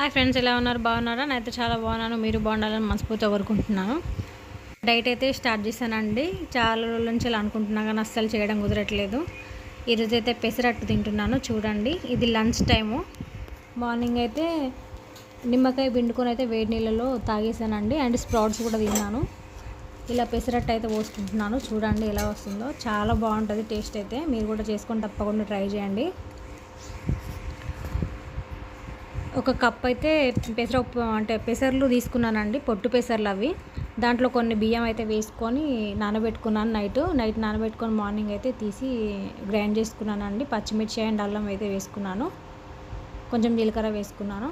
Hi friends, ఎలా ఉన్నారు? బాగున్నారా? నేనైతే చాలా బాగున్నాను. మీరు బాగుండాలని మనస్ఫూర్తిగా కోరుకుంటున్నాను. డైట్ అయితే స్టార్ట్ చేశానండి. చాలా రోజుల నుంచి ఇలా అనుకుంటున్నా కానీ అస్సలు చేయడం కుదరట్లేదు. ఈరోజు అయితే పెసరట్టు తింటున్నాను. చూడండి, ఇది లంచ్ టైము. మార్నింగ్ అయితే నిమ్మకాయ పిండుకొని అయితే వేడి నీళ్ళలో తాగేసానండి. అండ్ స్ప్రౌట్స్ కూడా తిన్నాను. ఇలా పెసరట్టు అయితే పోసుకుంటున్నాను. చూడండి ఎలా వస్తుందో. చాలా బాగుంటుంది టేస్ట్ అయితే. మీరు కూడా చేసుకొని తప్పకుండా ట్రై చేయండి. ఒక కప్ అయితే పెసర్లు తీసుకున్నానండి, పొట్టు పెసర్లు అవి. దాంట్లో కొన్ని బియ్యం అయితే వేసుకొని నానబెట్టుకున్నాను. నైట్ నానబెట్టుకొని మార్నింగ్ అయితే తీసి గ్రైండ్ చేసుకున్నానండి. పచ్చిమిర్చి అండ్ అల్లం అయితే వేసుకున్నాను, కొంచెం జీలకర్ర వేసుకున్నాను.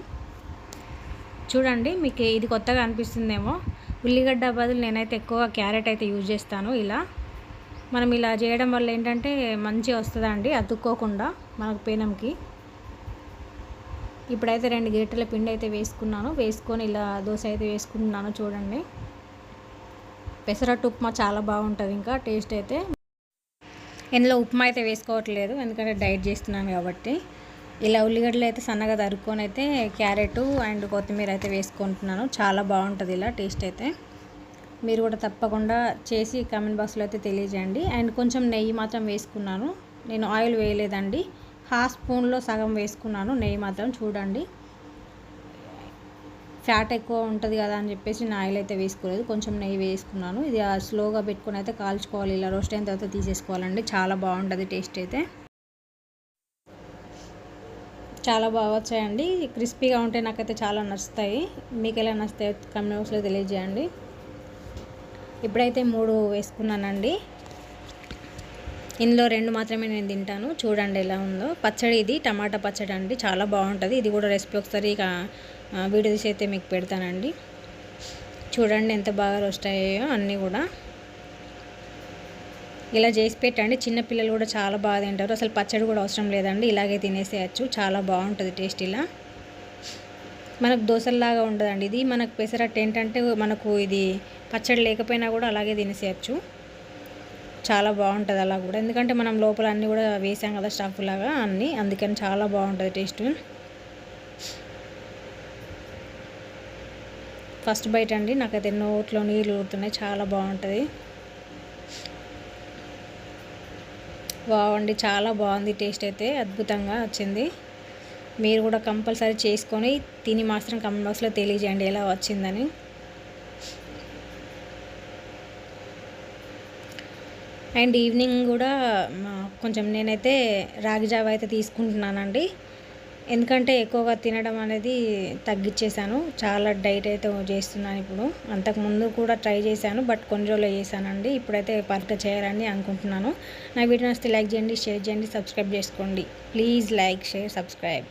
చూడండి, మీకు ఇది కొత్తగా అనిపిస్తుందేమో. ఉల్లిగడ్డ బదులు నేనైతే ఎక్కువ క్యారెట్ అయితే యూజ్ చేస్తాను. మనం ఇలా చేయడం వల్ల ఏంటంటే మంచిగా వస్తుందండి, అతుక్కోకుండా మనకు పేనంకి. ఇప్పుడైతే 2 గరిటెల పిండి అయితే వేసుకొని ఇలా దోశ అయితే వేసుకుంటున్నాను. చూడండి, పెసరట్టు ఉప్మా చాలా బాగుంటుంది. ఇంకా టేస్ట్ అయితే ఇందులో ఉప్మా అయితే వేసుకోవట్లేదు, ఎందుకంటే డైట్ చేస్తున్నాను కాబట్టి. ఇలా ఉల్లిగడ్డలు అయితే సన్నగా తరుక్కొని అయితే క్యారెట్ అండ్ కొత్తిమీర అయితే వేసుకుంటున్నాను. చాలా బాగుంటుంది ఇలా టేస్ట్ అయితే. మీరు కూడా తప్పకుండా చేసి కామెంట్ బాక్స్లో అయితే తెలియజేయండి. అండ్ కొంచెం నెయ్యి మాత్రం వేసుకున్నాను, నేను ఆయిల్ వేయలేదండి. హాఫ్ స్పూన్లో సగం వేసుకున్నాను నెయ్యి మాత్రం. చూడండి, ఫ్యాట్ ఎక్కువ ఉంటుంది కదా అని చెప్పేసి నేను ఆయిల్ అయితే వేసుకోలేదు, కొంచెం నెయ్యి వేసుకున్నాను. ఇది స్లోగా పెట్టుకొని అయితే కాల్చుకోవాలి. ఇలా రోస్ట్ అయిన తర్వాత తీసేసుకోవాలండి. చాలా బాగుంటుంది టేస్ట్ అయితే. చాలా బాగా వచ్చాయండి, క్రిస్పీగా ఉంటే నాకైతే చాలా నచ్చుతాయి. మీకు ఎలా నచ్చుతాయి కామెంట్ బాక్స్లో తెలియజేయండి. ఇప్పుడైతే 3 వేసుకున్నానండి. ఇందులో 2 మాత్రమే నేను తింటాను. చూడండి ఎలా ఉందో. పచ్చడి ఇది టమాటా పచ్చడి అండి, చాలా బాగుంటుంది. ఇది కూడా రెసిపీ ఒకసారి వీడియో తీసి అయితే మీకు పెడతానండి. చూడండి ఎంత బాగా రోస్ట్ అయ్యాయో అన్నీ కూడా. ఇలా చేసి పెట్టండి, చిన్నపిల్లలు కూడా చాలా బాగా తింటారు. అసలు పచ్చడి కూడా అవసరం లేదండి, ఇలాగే తినేసేయచ్చు. చాలా బాగుంటుంది టేస్ట్. ఇలా మనకు దోశల్లాగా ఉండదండి ఇది. మనకు పెసరట్టు ఏంటంటే మనకు ఇది పచ్చడి లేకపోయినా కూడా అలాగే తినేసేయచ్చు. చాలా బాగుంటుంది అలా కూడా, ఎందుకంటే మనం లోపల అన్నీ కూడా వేసాం కదా స్టఫ్ లాగా అన్నీ, అందుకని చాలా బాగుంటుంది టేస్ట్. ఫస్ట్ బైట్ అండి, నాకైతే నోట్లో నీళ్ళు ఊరుతున్నాయి. చాలా బాగుంటుంది. బాగుంది, చాలా బాగుంది టేస్ట్ అయితే, అద్భుతంగా వచ్చింది. మీరు కూడా కంపల్సరీ చేసుకొని తిని మాత్రం కామెంట్ బాక్స్లో తెలియజేయండి ఎలా వచ్చిందని. అండ్ ఈవినింగ్ కూడా కొంచెం నేనైతే రాగి జావ అయితే తీసుకుంటున్నానండి, ఎందుకంటే ఎక్కువగా తినడం అనేది తగ్గించేశాను. చాలా డైట్ అయితే చేస్తున్నాను ఇప్పుడు. అంతకుముందు కూడా ట్రై చేశాను, బట్ కొన్ని రోజులు చేశానండి. ఇప్పుడైతే పర్ఫెక్ట్ చేయాలని అనుకుంటున్నాను. నా వీడియో నచ్చితే లైక్ చేయండి, షేర్ చేయండి, సబ్స్క్రైబ్ చేసుకోండి. Please like, share, subscribe.